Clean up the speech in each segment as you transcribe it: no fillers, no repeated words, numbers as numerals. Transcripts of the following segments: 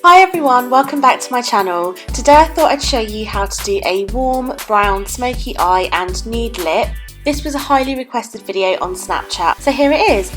Hi everyone, welcome back to my channel. Today I thought I'd show you how to do a warm brown smoky eye and nude lip. This was a highly requested video on Snapchat, so here it is.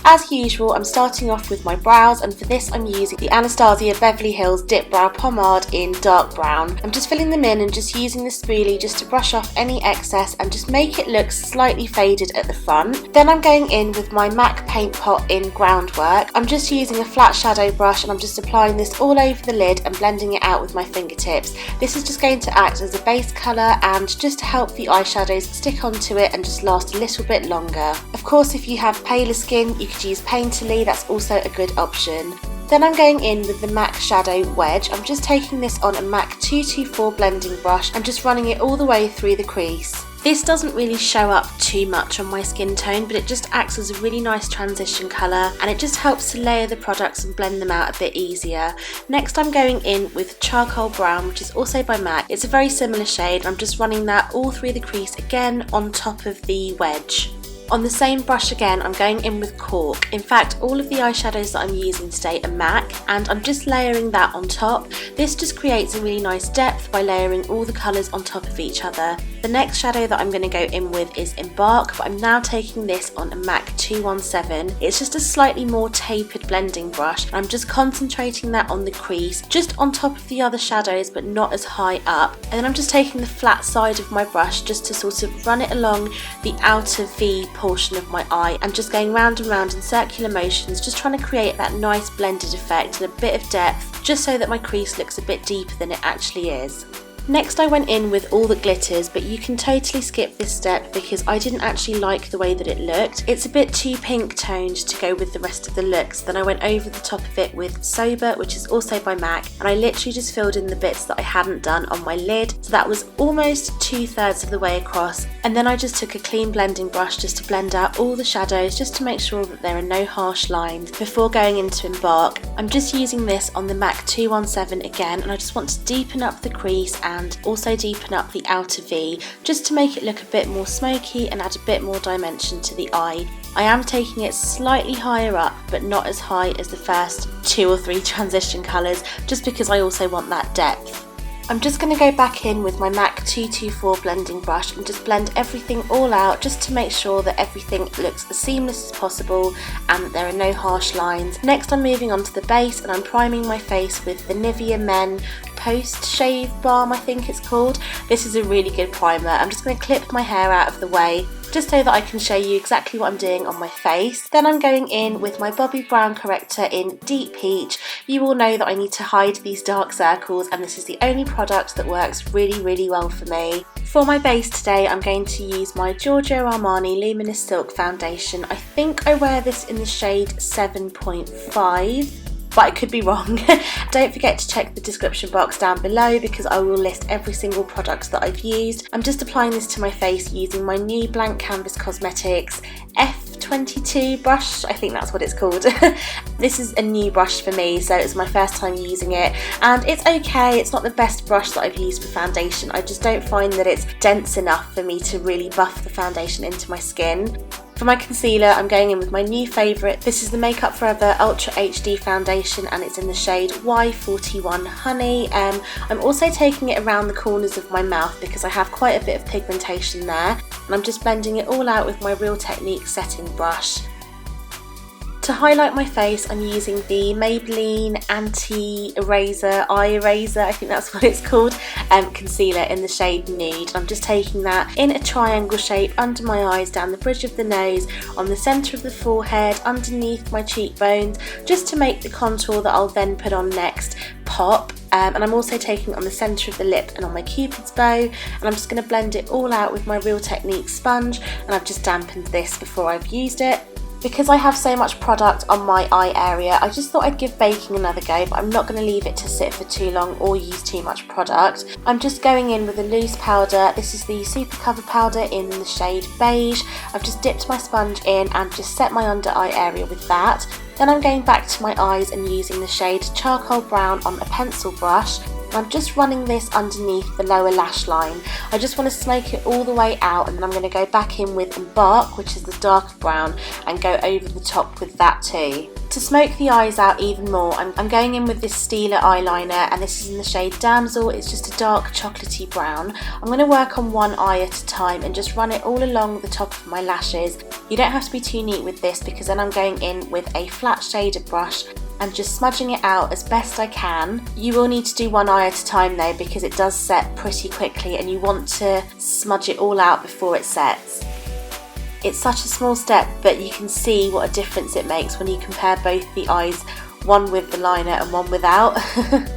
As usual, I'm starting off with my brows, and for this I'm using the Anastasia Beverly Hills Dip Brow Pomade in dark brown. I'm just filling them in and just using the spoolie just to brush off any excess and just make it look slightly faded at the front. Then I'm going in with my MAC Paint Pot in Groundwork. I'm just using a flat shadow brush and I'm just applying this all over the lid and blending it out with my fingertips. This is just going to act as a base colour and just to help the eyeshadows stick onto it and just last a little bit longer. Of course, if you have paler skin, you could use Painterly, that's also a good option. Then I'm going in with the MAC Shadow Wedge. I'm just taking this on a MAC 224 blending brush and just running it all the way through the crease. This doesn't really show up too much on my skin tone, but it just acts as a really nice transition colour and it just helps to layer the products and blend them out a bit easier. Next I'm going in with Charcoal Brown, which is also by MAC. It's a very similar shade. I'm just running that all through the crease again on top of the wedge. On the same brush again, I'm going in with Cork. In fact, all of the eyeshadows that I'm using today are MAC, and I'm just layering that on top. This just creates a really nice depth by layering all the colours on top of each other. The next shadow that I'm going to go in with is Embark, but I'm now taking this on a MAC 217. It's just a slightly more tapered blending brush. I'm just concentrating that on the crease, just on top of the other shadows, but not as high up. And then I'm just taking the flat side of my brush just to sort of run it along the outer V portion of my eye and just going round and round in circular motions, just trying to create that nice blended effect and a bit of depth, just so that my crease looks a bit deeper than it actually is. Next I went in with All That Glitters, but you can totally skip this step because I didn't actually like the way that it looked. It's a bit too pink toned to go with the rest of the looks. Then I went over the top of it with Soba, which is also by MAC, and I literally just filled in the bits that I hadn't done on my lid. So that was almost 2/3 of the way across. And then I just took a clean blending brush just to blend out all the shadows, just to make sure that there are no harsh lines before going into Embark. I'm just using this on the MAC 217 again, and I just want to deepen up the crease and also deepen up the outer V, just to make it look a bit more smoky and add a bit more dimension to the eye. I am taking it slightly higher up, but not as high as the first 2 or 3 transition colours, just because I also want that depth. I'm just going to go back in with my MAC 224 blending brush and just blend everything all out, just to make sure that everything looks as seamless as possible and there are no harsh lines. Next I'm moving on to the base and I'm priming my face with the Nivea Men Post Shave Balm, I think it's called. This is a really good primer. I'm just going to clip my hair out of the way, just so that I can show you exactly what I'm doing on my face. Then I'm going in with my Bobbi Brown Corrector in Deep Peach. You all know that I need to hide these dark circles, and this is the only product that works really well for me. For my base today, I'm going to use my Giorgio Armani Luminous Silk Foundation. I think I wear this in the shade 7.5. but I could be wrong. Don't forget to check the description box down below because I will list every single product that I've used. I'm just applying this to my face using my new Blank Canvas Cosmetics F22 brush, I think that's what it's called. This is a new brush for me, so it's my first time using it, and it's okay. It's not the best brush that I've used for foundation. I just don't find that it's dense enough for me to really buff the foundation into my skin. For my concealer, I'm going in with my new favourite. This is the Makeup Forever Ultra HD Foundation and it's in the shade Y41 Honey. I'm also taking it around the corners of my mouth because I have quite a bit of pigmentation there. And I'm just blending it all out with my Real Technique setting brush. To highlight my face, I'm using the Maybelline Anti-Eraser Eye Eraser, I think that's what it's called, concealer in the shade Nude. I'm just taking that in a triangle shape under my eyes, down the bridge of the nose, on the centre of the forehead, underneath my cheekbones, just to make the contour that I'll then put on next pop. And I'm also taking it on the centre of the lip and on my cupid's bow, and I'm just going to blend it all out with my Real Technique sponge, and I've just dampened this before I've used it. Because I have so much product on my eye area, I just thought I'd give baking another go, but I'm not going to leave it to sit for too long or use too much product. I'm just going in with a loose powder. This is the Supercover powder in the shade Beige. I've just dipped my sponge in and just set my under eye area with that. Then I'm going back to my eyes and using the shade Charcoal Brown on a pencil brush. I'm just running this underneath the lower lash line. I just want to smoke it all the way out, and then I'm going to go back in with Embark, which is the darker brown, and go over the top with that too. To smoke the eyes out even more, I'm going in with this Stila eyeliner, and this is in the shade Damsel. It's just a dark chocolatey brown. I'm going to work on one eye at a time and just run it all along the top of my lashes. You don't have to be too neat with this, because then I'm going in with a flat shader brush and just smudging it out as best I can. You will need to do one eye at a time though, because it does set pretty quickly and you want to smudge it all out before it sets. It's such a small step, but you can see what a difference it makes when you compare both the eyes, one with the liner and one without.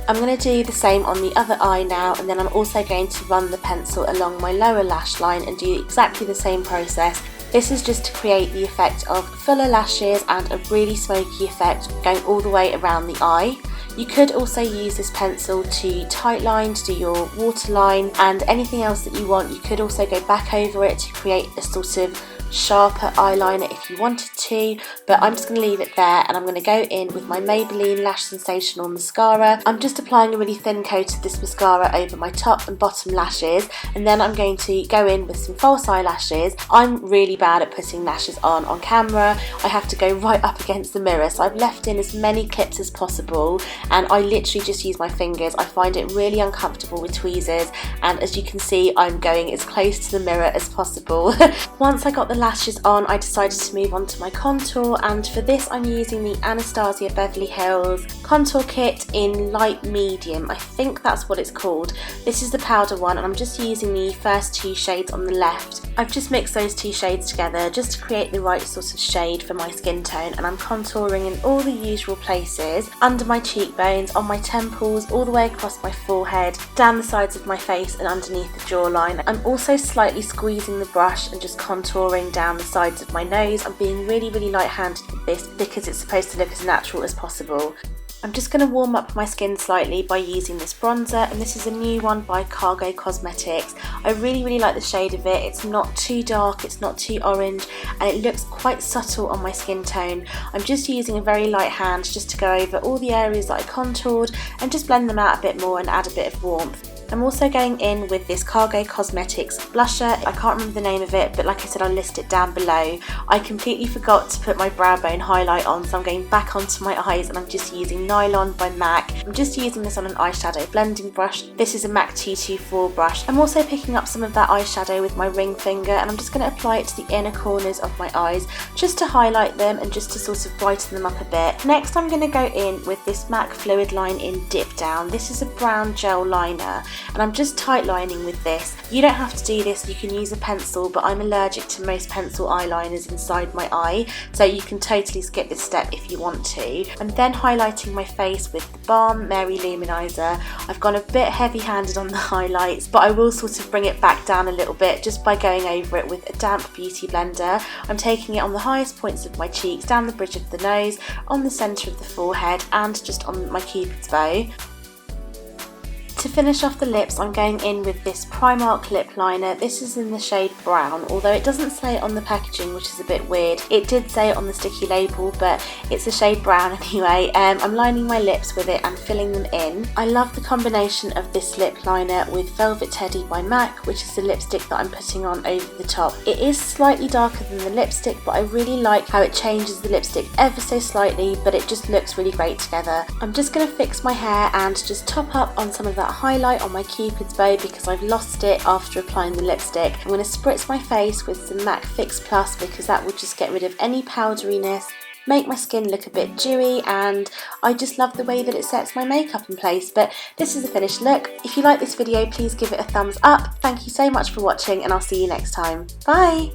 I'm going to do the same on the other eye now, and then I'm also going to run the pencil along my lower lash line and do exactly the same process. This is just to create the effect of fuller lashes and a really smoky effect going all the way around the eye. You could also use this pencil to tightline, to do your waterline, and anything else that you want. You could also go back over it to create a sort of sharper eyeliner if you wanted to, but I'm just going to leave it there, and I'm going to go in with my Maybelline Lash Sensational mascara. I'm just applying a really thin coat of this mascara over my top and bottom lashes, and then I'm going to go in with some false eyelashes. I'm really bad at putting lashes on camera. I have to go right up against the mirror, so I've left in as many clips as possible, and I literally just use my fingers. I find it really uncomfortable with tweezers, and as you can see, I'm going as close to the mirror as possible. Once I got the lashes on, I decided to move on to my contour, and for this I'm using the Anastasia Beverly Hills contour kit in light medium. I think that's what it's called. This is the powder one, and I'm just using the first two shades on the left. I've just mixed those two shades together just to create the right sort of shade for my skin tone, and I'm contouring in all the usual places: under my cheekbones, on my temples, all the way across my forehead, down the sides of my face and underneath the jawline. I'm also slightly squeezing the brush and just contouring down the sides of my nose. I'm being really light-handed with this because it's supposed to look as natural as possible. I'm just going to warm up my skin slightly by using this bronzer, and this is a new one by Cargo Cosmetics. I really like the shade of it. It's not too dark, it's not too orange, and it looks quite subtle on my skin tone. I'm just using a very light hand just to go over all the areas that I contoured and just blend them out a bit more and add a bit of warmth. I'm also going in with this Cargo Cosmetics blusher. I can't remember the name of it, but like I said, I'll list it down below. I completely forgot to put my brow bone highlight on, so I'm going back onto my eyes, and I'm just using Nylon by MAC. I'm just using this on an eyeshadow blending brush. This is a MAC 224 brush. I'm also picking up some of that eyeshadow with my ring finger, and I'm just going to apply it to the inner corners of my eyes just to highlight them and just to sort of brighten them up a bit. Next, I'm going to go in with this MAC Fluidline in Dip Down. This is a brown gel liner, and I'm just tight lining with this. You don't have to do this, you can use a pencil, but I'm allergic to most pencil eyeliners inside my eye, so you can totally skip this step if you want to. I'm then highlighting my face with the Balm Mary-Lou Manizer. I've gone a bit heavy-handed on the highlights, but I will sort of bring it back down a little bit just by going over it with a damp beauty blender. I'm taking it on the highest points of my cheeks, down the bridge of the nose, on the centre of the forehead, and just on my cupid's bow. To finish off the lips, I'm going in with this Primark lip liner. This is in the shade Brown, although it doesn't say it on the packaging, which is a bit weird. It did say it on the sticky label, but it's a shade Brown anyway. I'm lining my lips with it and filling them in. I love the combination of this lip liner with Velvet Teddy by MAC, which is the lipstick that I'm putting on over the top. It is slightly darker than the lipstick, but I really like how it changes the lipstick ever so slightly, but it just looks really great together. I'm just going to fix my hair and just top up on some of that highlight on my cupid's bow because I've lost it after applying the lipstick. I'm going to spritz my face with some MAC Fix Plus because that will just get rid of any powderiness, make my skin look a bit dewy, and I just love the way that it sets my makeup in place. But this is the finished look. If you like this video, please give it a thumbs up. Thank you so much for watching, and I'll see you next time. Bye!